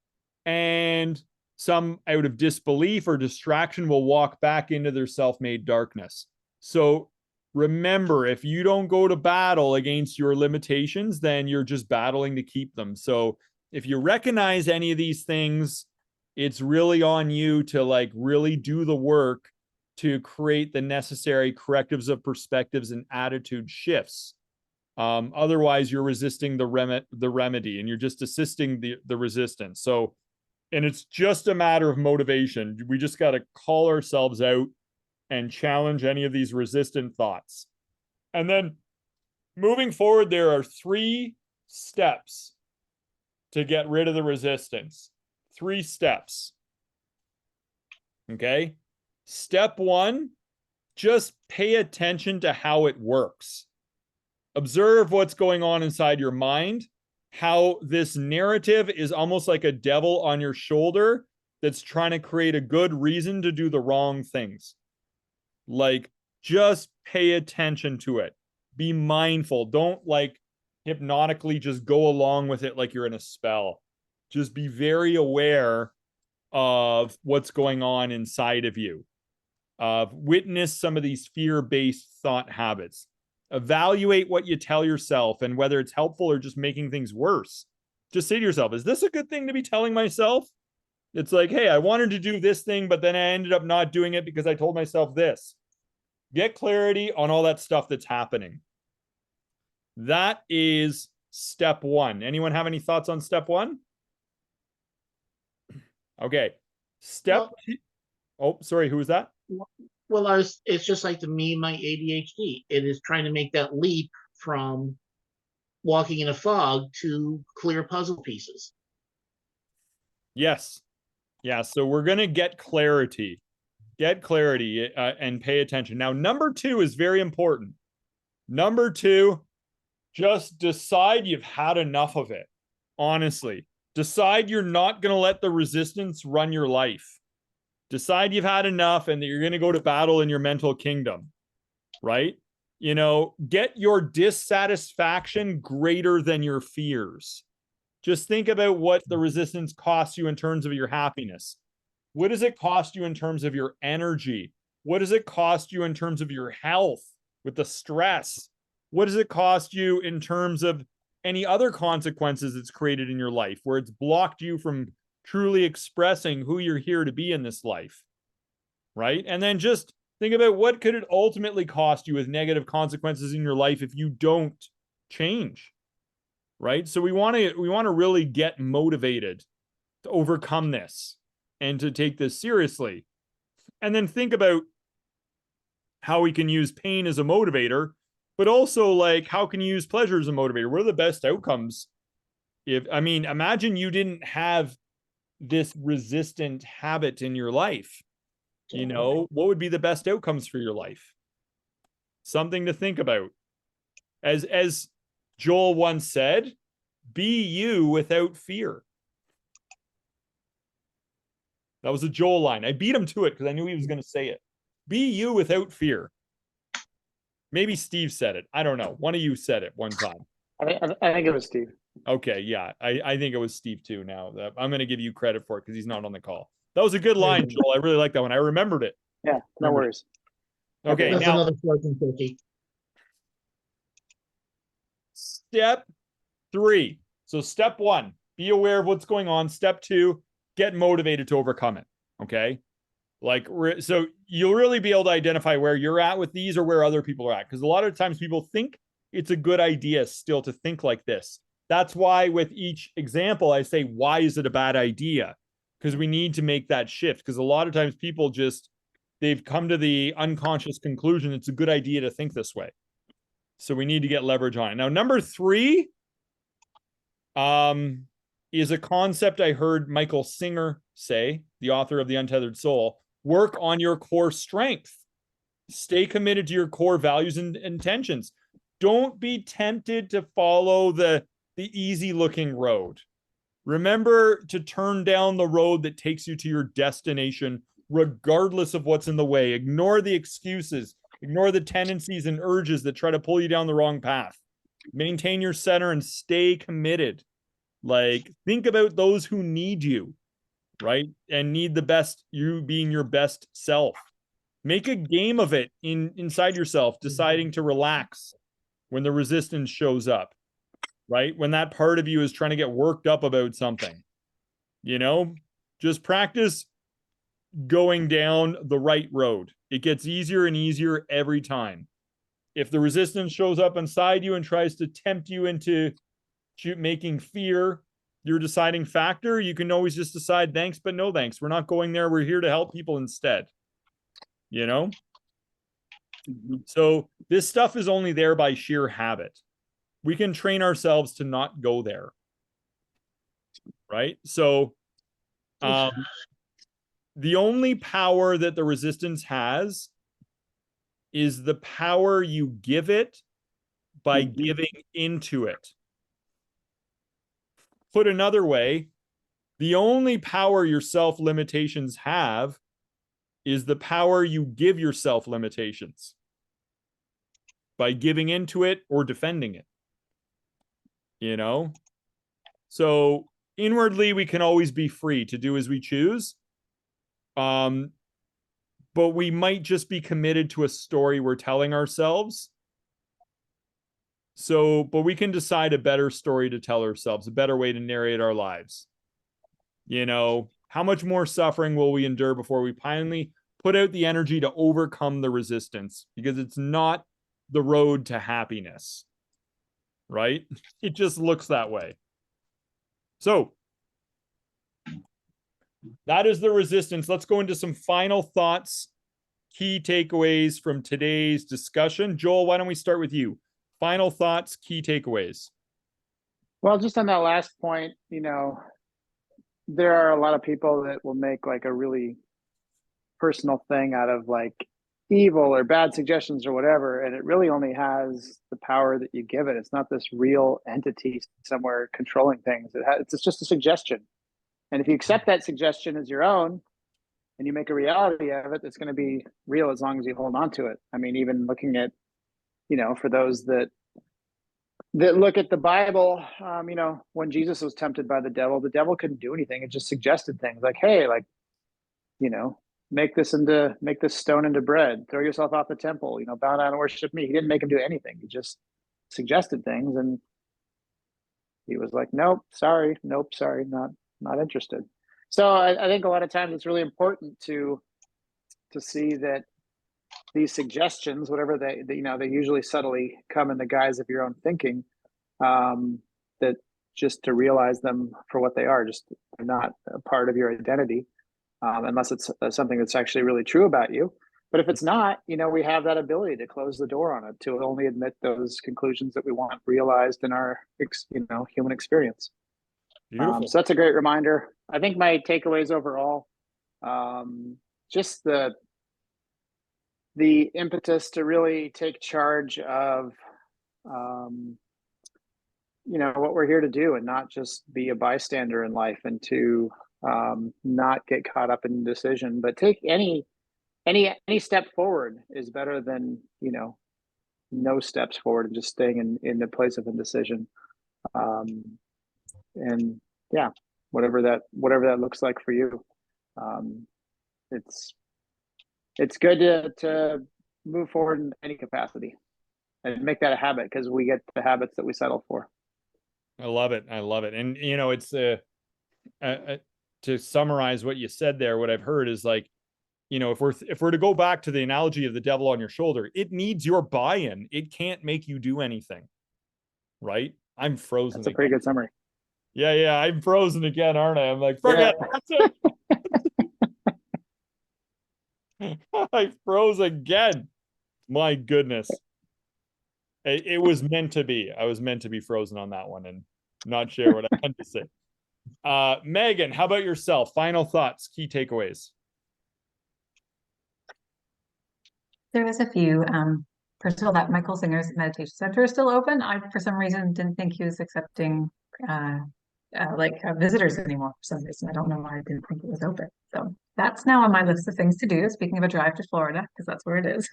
and some out of disbelief or distraction will walk back into their self-made darkness. So remember, if you don't go to battle against your limitations, then you're just battling to keep them. So if you recognize any of these things, it's really on you to really do the work to create the necessary correctives of perspectives and attitude shifts. Otherwise, you're resisting the remedy, and you're just assisting the resistance. So, and it's just a matter of motivation. We just got to call ourselves out and challenge any of these resistant thoughts. And then moving forward, there are 3 steps to get rid of the resistance. 3 steps. Okay. Step 1, just pay attention to how it works. Observe what's going on inside your mind, how this narrative is almost like a devil on your shoulder that's trying to create a good reason to do the wrong things. Just pay attention to it. Be mindful. Don't hypnotically just go along with it like you're in a spell. Just be very aware of what's going on inside of you. Witness some of these fear-based thought habits. Evaluate what you tell yourself and whether it's helpful or just making things worse. Just say to yourself, is this a good thing to be telling myself? It's like, hey, I wanted to do this thing, but then I ended up not doing it because I told myself this. Get clarity on all that stuff that's happening. That is step 1. Anyone have any thoughts on step 1? Okay. Oh, sorry, who was that? Well, it's just like my ADHD. It is trying to make that leap from walking in a fog to clear puzzle pieces. Yes. Yeah. So we're going to get clarity and pay attention. Now, number 2 is very important. Number 2, just decide you've had enough of it. Honestly, decide you're not going to let the resistance run your life. Decide you've had enough and that you're going to go to battle in your mental kingdom, right? You know, get your dissatisfaction greater than your fears. Just think about what the resistance costs you in terms of your happiness. What does it cost you in terms of your energy? What does it cost you in terms of your health with the stress? What does it cost you in terms of any other consequences it's created in your life where it's blocked you from truly expressing who you're here to be in this life? Right? And then just think about what could it ultimately cost you with negative consequences in your life if you don't change. Right? So we want to really get motivated to overcome this and to take this seriously. And then think about how we can use pain as a motivator, but also like how can you use pleasure as a motivator? What are the best outcomes? Imagine you didn't have this resistant habit in your life. You know, what would be the best outcomes for your life? Something to think about. As Joel once said, be you without fear. That was a Joel line. I beat him to it because I knew he was going to say it. Be you without fear. Maybe Steve said it. I don't know. One of you said it one time. I think it was Steve. Okay, yeah. I think it was Steve too now. I'm going to give you credit for it because he's not on the call. That was a good line, Joel. I really like that one. I remembered it. Yeah, no worries. Okay, That's now another fortune cookie. step 3. So step 1, be aware of what's going on. Step 2, get motivated to overcome it. Okay. So you'll really be able to identify where you're at with these or where other people are at. Because a lot of times people think it's a good idea still to think like this. That's why with each example, I say, why is it a bad idea? Because we need to make that shift. Because a lot of times people they've come to the unconscious conclusion it's a good idea to think this way. So we need to get leverage on it. Now, number 3 is a concept I heard Michael Singer say, the author of The Untethered Soul. Work on your core strength. Stay committed to your core values and intentions. Don't be tempted to follow the easy looking road. Remember to turn down the road that takes you to your destination, regardless of what's in the way. Ignore the excuses. Ignore the tendencies and urges that try to pull you down the wrong path. Maintain your center and stay committed. Like, think about those who need you, right? And need the best, you being your best self. Make a game of it inside yourself, deciding to relax when the resistance shows up, right? When that part of you is trying to get worked up about something, you know, just practice going down the right road. It gets easier and easier every time. If the resistance shows up inside you and tries to tempt you into making fear your deciding factor, you can always just decide, thanks, but no thanks. We're not going there. We're here to help people instead. You know? So this stuff is only there by sheer habit. We can train ourselves to not go there. Right? So the only power that the resistance has is the power you give it by giving into it. Put another way, the only power your self limitations have is the power you give yourself limitations by giving into it or defending it. You know? So inwardly, we can always be free to do as we choose. But we might just be committed to a story we're telling ourselves. So, but we can decide a better story to tell ourselves, a better way to narrate our lives. You know, how much more suffering will we endure before we finally put out the energy to overcome the resistance? Because it's not the road to happiness, right? It just looks that way. So that is the resistance. Let's go into some final thoughts, key takeaways from today's discussion. Joel, why don't we start with you? Final thoughts, key takeaways. Well, just on that last point, you know, there are a lot of people that will make like a really personal thing out of like evil or bad suggestions or whatever, and it really only has the power that you give it. It's not this real entity somewhere controlling things. It's just a suggestion. And if you accept that suggestion as your own and you make a reality of it, it's going to be real as long as you hold on to it. I mean, even looking at for those that look at the Bible, when Jesus was tempted by the devil couldn't do anything. It just suggested things like, hey, like, make this stone into bread, throw yourself off the temple, bow down and worship me. He didn't make him do anything. He just suggested things, and he was like, nope, sorry, not interested. So I think a lot of times it's really important to see that these suggestions, whatever they usually subtly come in the guise of your own thinking, that just to realize them for what they are, just they're not a part of your identity, unless it's something that's actually really true about you. But if it's not, we have that ability to close the door on it, to only admit those conclusions that we want realized in our, human experience. Beautiful. So that's a great reminder. I think my takeaways overall, just the impetus to really take charge of, what we're here to do, and not just be a bystander in life, and to not get caught up in decision, but take any step forward is better than, no steps forward and just staying in the place of indecision. And yeah, whatever that looks like for you. It's good to move forward in any capacity and make that a habit, because we get the habits that we settle for. I love it. And it's to summarize what you said there, what I've heard is like, if we're to go back to the analogy of the devil on your shoulder, it needs your buy-in. It can't make you do anything. Right? I'm frozen. That's a pretty good summary. Yeah, I'm frozen again, aren't I? I'm like, forget that's it. I froze again. My goodness. It was meant to be. I was meant to be frozen on that one and not share what I had to say. Megan, how about yourself? Final thoughts, key takeaways. There was a few. First of all, that Michael Singer's meditation center is still open. I, for some reason, didn't think he was accepting visitors anymore for some reason. I don't know why I didn't think it was open. So that's now on my list of things to do. Speaking of a drive to Florida, because that's where it is.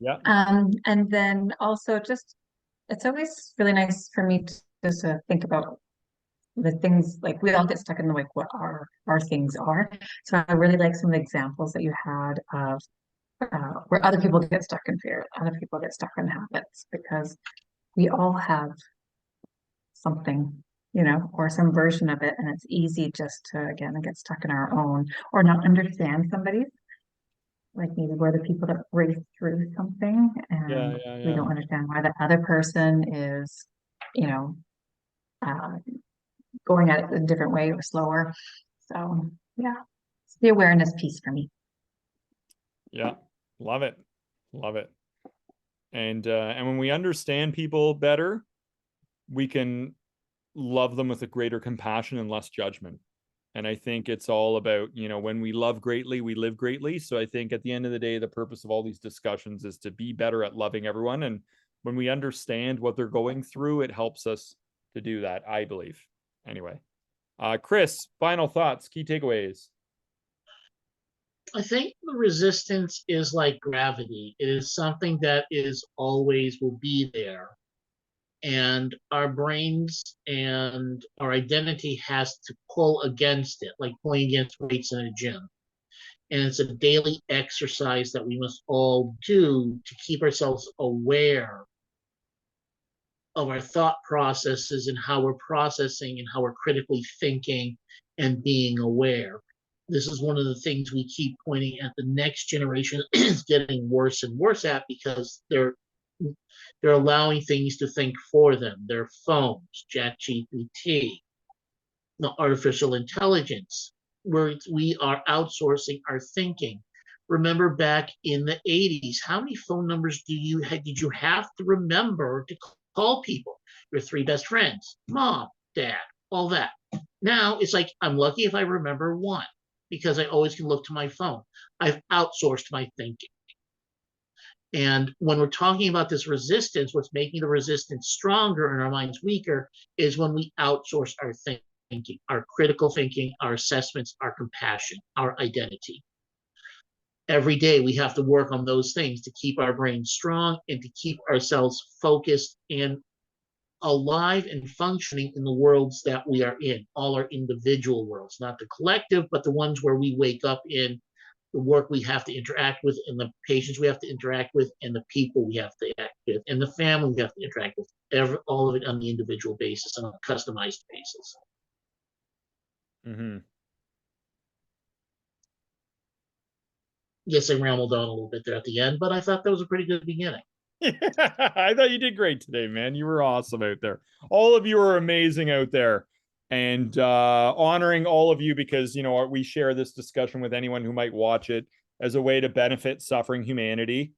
Yeah. And then also it's always really nice for me to just think about the things, like we all get stuck in what our things are. So I really like some of the examples that you had of where other people get stuck in fear, other people get stuck in habits, because we all have something, or some version of it, and it's easy just to, again, get stuck in our own, or not understand somebody. Like maybe we're the people that race through something, and we don't understand why the other person is, going at it a different way or slower. So yeah, it's the awareness piece for me. Yeah, love it. And when we understand people better, we can love them with a greater compassion and less judgment. And I think it's all about, when we love greatly, we live greatly. So I think at the end of the day, the purpose of all these discussions is to be better at loving everyone. And when we understand what they're going through, it helps us to do that, I believe. Anyway, Chris, final thoughts, key takeaways. I think the resistance is like gravity. It is something that will be there. And our brains and our identity has to pull against it, like pulling against weights in a gym. And it's a daily exercise that we must all do to keep ourselves aware of our thought processes and how we're processing and how we're critically thinking and being aware. This is one of the things we keep pointing at the next generation is getting worse and worse at, because they're allowing things to think for them. Their phones, ChatGPT, artificial intelligence, where we are outsourcing our thinking. Remember back in the 80s, how many phone numbers did you have to remember to call people? Your 3 best friends, mom, dad, all that. Now it's like, I'm lucky if I remember 1, because I always can look to my phone. I've outsourced my thinking. And when we're talking about this resistance, what's making the resistance stronger and our minds weaker is when we outsource our thinking, our critical thinking, our assessments, our compassion, our identity. every day we have to work on those things to keep our brains strong and to keep ourselves focused and alive and functioning in the worlds that we are in, all our individual worlds, not the collective, but the ones where we wake up in, the work we have to interact with, and the patients we have to interact with, and the people we have to interact with, and the family we have to interact with, all of it on the individual basis, on a customized basis. Mm-hmm. Yes, I rambled on a little bit there at the end, but I thought that was a pretty good beginning. I thought you did great today, man. You were awesome out there. All of you are amazing out there, and honoring all of you because, you know, we share this discussion with anyone who might watch it as a way to benefit suffering humanity,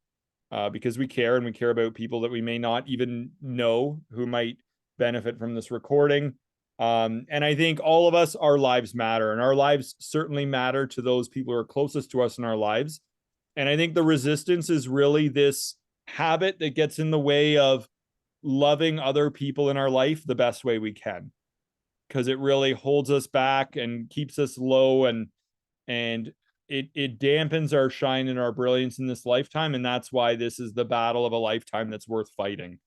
because we care, and we care about people that we may not even know who might benefit from this recording. And I think all of us, our lives matter, and our lives certainly matter to those people who are closest to us in our lives. And I think the resistance is really this habit that gets in the way of loving other people in our life the best way we can, because it really holds us back and keeps us low, and it dampens our shine and our brilliance in this lifetime. And that's why this is the battle of a lifetime that's worth fighting,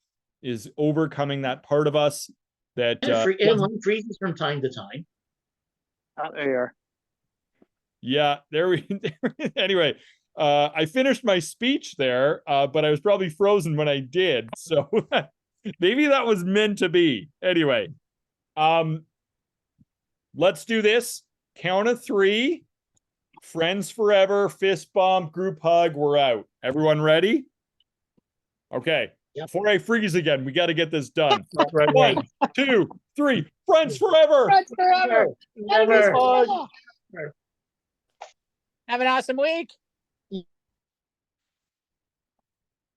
is overcoming that part of us that And life freezes from time to time. There you are. yeah, there we anyway. I finished my speech there, but I was probably frozen when I did. So maybe that was meant to be. Anyway, let's do this. Count of 3. Friends forever, fist bump, group hug. We're out. Everyone ready? Okay. Yep. Before I freeze again, we got to get this done. Right, 1, 2, 3. Friends forever. Friends forever. Never. Have an awesome week.